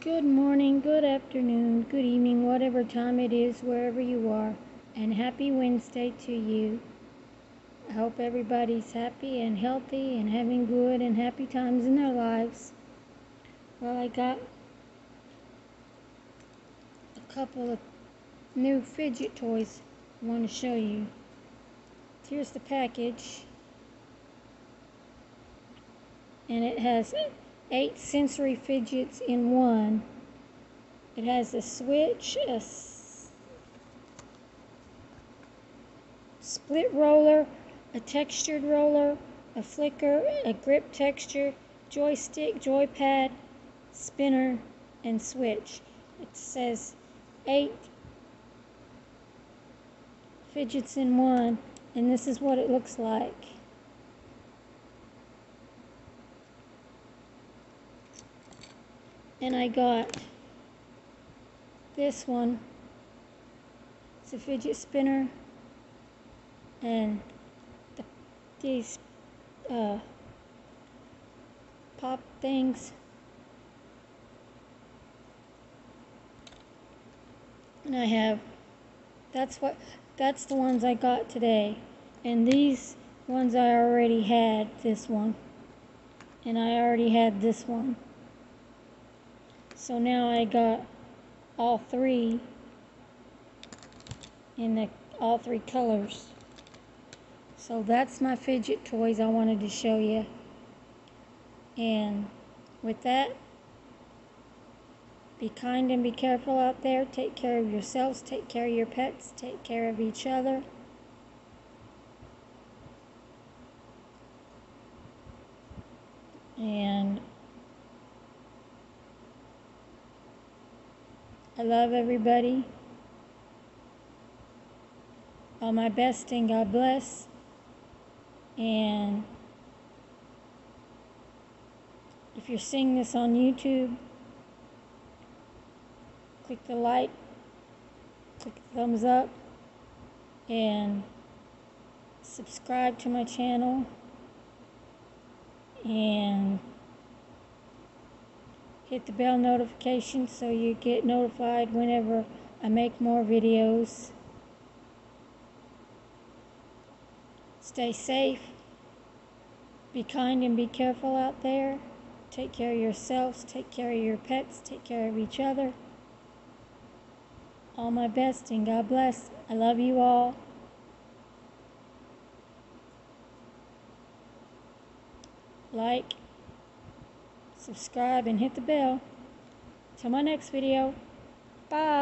Good morning, good afternoon, good evening, whatever time it is, wherever you are, and happy Wednesday to you. I hope everybody's happy and healthy and having good and happy times in their lives. Well, I got a couple of new fidget toys I want to show you. Here's the package, and it has 8 sensory fidgets in one. It has a switch, a split roller, a textured roller, a flicker, a grip texture, joystick, joypad, spinner, and switch. It says 8 fidgets in one, and this is what it looks like. And I got this one. It's a fidget spinner, and these pop things. And I have, that's the ones I got today. And these ones I already had, this one. And I already had this one. So now I got all three in all three colors. So that's my fidget toys I wanted to show you. And with that, be kind and be careful out there. Take care of yourselves, take care of your pets, take care of each other. And I love everybody. All my best and God bless. And if you're seeing this on YouTube, click the like, click the thumbs up, and subscribe to my channel. And hit the bell notification so you get notified whenever I make more videos. Stay safe. Be kind and be careful out there. Take care of yourselves, take care of your pets, take care of each other. All my best and God bless. I love you all. Like, subscribe, and hit the bell. Till my next video. Bye.